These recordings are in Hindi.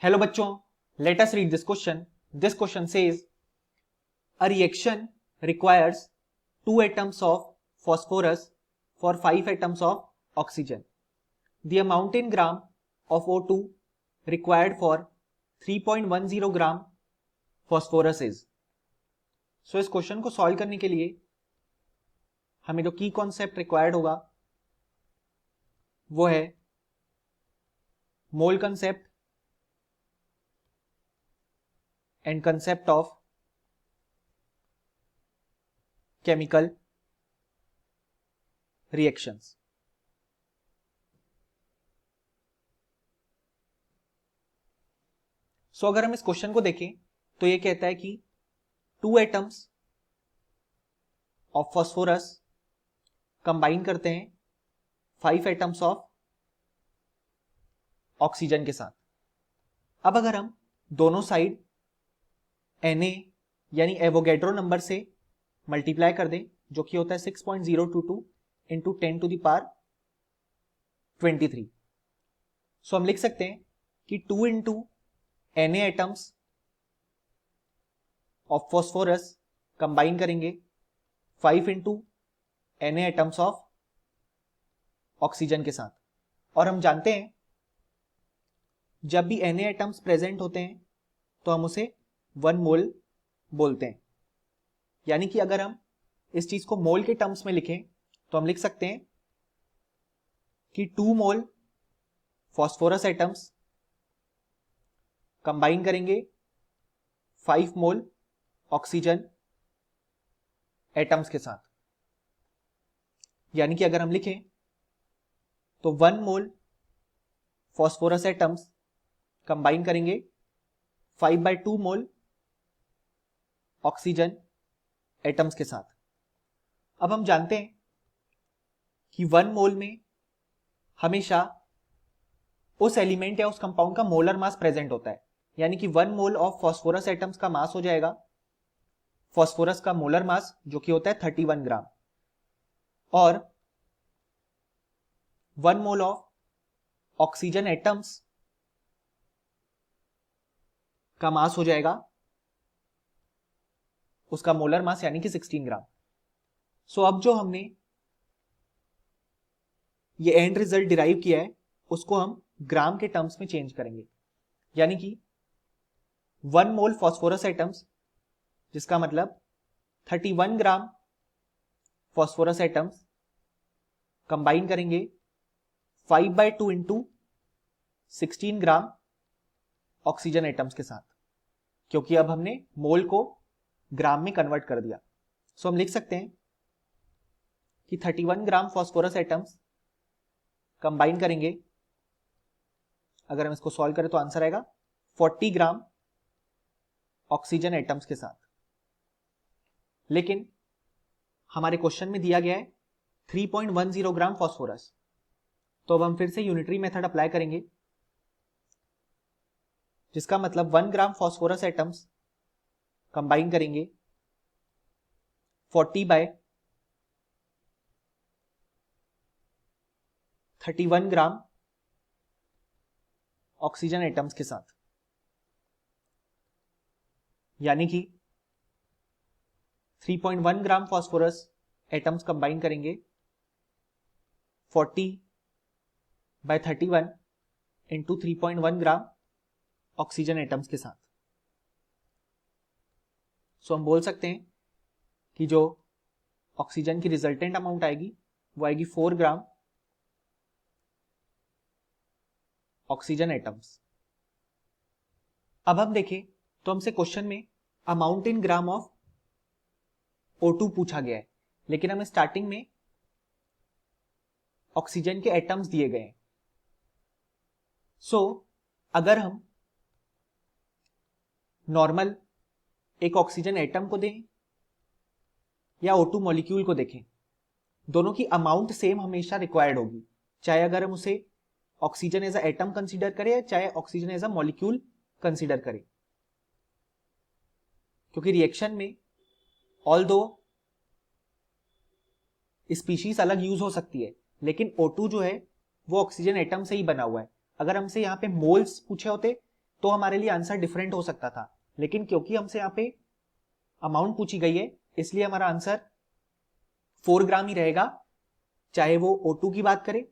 Hello बच्चों, let us read this question. This question says a reaction requires 2 atoms of phosphorus for 5 atoms of oxygen. The amount in gram of O2 required for 3.10 gram phosphorus is. So इस क्वेश्चन को सॉल्व करने के लिए हमें जो की कॉन्सेप्ट रिक्वायर्ड होगा वो है मोल concept and concept of chemical reactions. So अगर हम इस क्वेश्चन को देखें तो ये कहता है कि 2 एटम्स ऑफ फॉस्फोरस कंबाइन करते हैं 5 एटम्स ऑफ ऑक्सीजन के साथ। अब अगर हम दोनों साइड Na यानी एवोगैड्रो नंबर से मल्टीप्लाई कर दें जो कि होता है 6.022 इंटू 10 टू द पावर 23। सो हम लिख सकते हैं कि 2 into Na atoms of phosphorus combine करेंगे 5 into Na atoms of oxygen के साथ। और हम जानते हैं जब भी Na एटम्स प्रेजेंट होते हैं तो हम उसे 1 मोल बोलते हैं। यानी कि अगर हम इस चीज को मोल के टर्म्स में लिखें तो हम लिख सकते हैं कि 2 मोल फॉस्फोरस एटम्स कंबाइन करेंगे 5 मोल ऑक्सीजन एटम्स के साथ। यानी कि अगर हम लिखें तो 1 मोल फॉस्फोरस एटम्स कंबाइन करेंगे 5/2 मोल ऑक्सीजन एटम्स के साथ। अब हम जानते हैं कि 1 मोल में हमेशा उस एलिमेंट या उस कंपाउंड का मोलर मास प्रेजेंट होता है। यानी कि 1 मोल ऑफ फॉस्फोरस एटम्स का मास हो जाएगा फॉस्फोरस का मोलर मास जो कि होता है 31 ग्राम, और 1 मोल ऑफ ऑक्सीजन एटम्स का मास हो जाएगा उसका मोलर मास यानी कि 16 ग्राम। सो अब जो हमने ये एंड रिजल्ट डिराइव किया है उसको हम ग्राम के टर्म्स में चेंज करेंगे। यानी कि 1 मोल फॉस्फोरस एटम्स जिसका मतलब 31 ग्राम फॉस्फोरस एटम्स कंबाइन करेंगे 5/2 इंटू 16 ग्राम ऑक्सीजन एटम्स के साथ, क्योंकि अब हमने मोल को ग्राम में कन्वर्ट कर दिया। सो हम लिख सकते हैं कि 31 ग्राम फॉस्फोरस एटम्स कंबाइन करेंगे, अगर हम इसको सॉल्व करें तो आंसर आएगा 40 ग्राम ऑक्सीजन एटम्स के साथ। लेकिन हमारे क्वेश्चन में दिया गया है 3.10 ग्राम फॉस्फोरस, तो अब हम फिर से यूनिटरी मेथड अप्लाई करेंगे जिसका मतलब 1 ग्राम फॉस्फोरस एटम्स कंबाइन करेंगे 40/31 ग्राम ऑक्सीजन एटम्स के साथ। यानी कि 3.1 ग्राम फॉस्फोरस एटम्स कंबाइन करेंगे 40/31 इंटू 3.1 ग्राम ऑक्सीजन एटम्स के साथ। सो हम बोल सकते हैं कि जो ऑक्सीजन की रिजल्टेंट अमाउंट आएगी वो आएगी 4 ग्राम ऑक्सीजन एटम्स। अब हम देखें तो हमसे क्वेश्चन में amount in gram of O2 पूछा गया है, लेकिन हमें स्टार्टिंग में ऑक्सीजन के एटम्स दिए गए हैं। सो अगर हम नॉर्मल एक ऑक्सीजन एटम को दें या O2 मॉलिक्यूल को देखें, दोनों की अमाउंट सेम हमेशा रिक्वायर्ड होगी, चाहे अगर हम उसे oxygen as a atom consider करें या चाहे oxygen as a molecule consider करें। क्योंकि रिएक्शन में ऑल्दो स्पीशीज अलग यूज हो सकती है, लेकिन O2 जो है वो ऑक्सीजन एटम से ही बना हुआ है। अगर हमसे यहाँ पे मोल्स पूछे होते तो हमारे लिए आंसर डिफरेंट हो सकता था, लेकिन क्योंकि हमसे यहाँ पे अमाउंट पूछी गई है इसलिए हमारा आंसर 4 ग्राम ही रहेगा, चाहे वो O2 की बात करे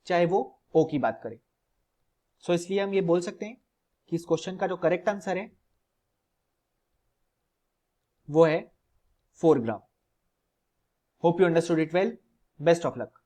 चाहे वो O की बात करे। सो इसलिए हम ये बोल सकते हैं कि इस क्वेश्चन का जो करेक्ट आंसर है वो है 4 gram. Hope you understood it well. Best of luck.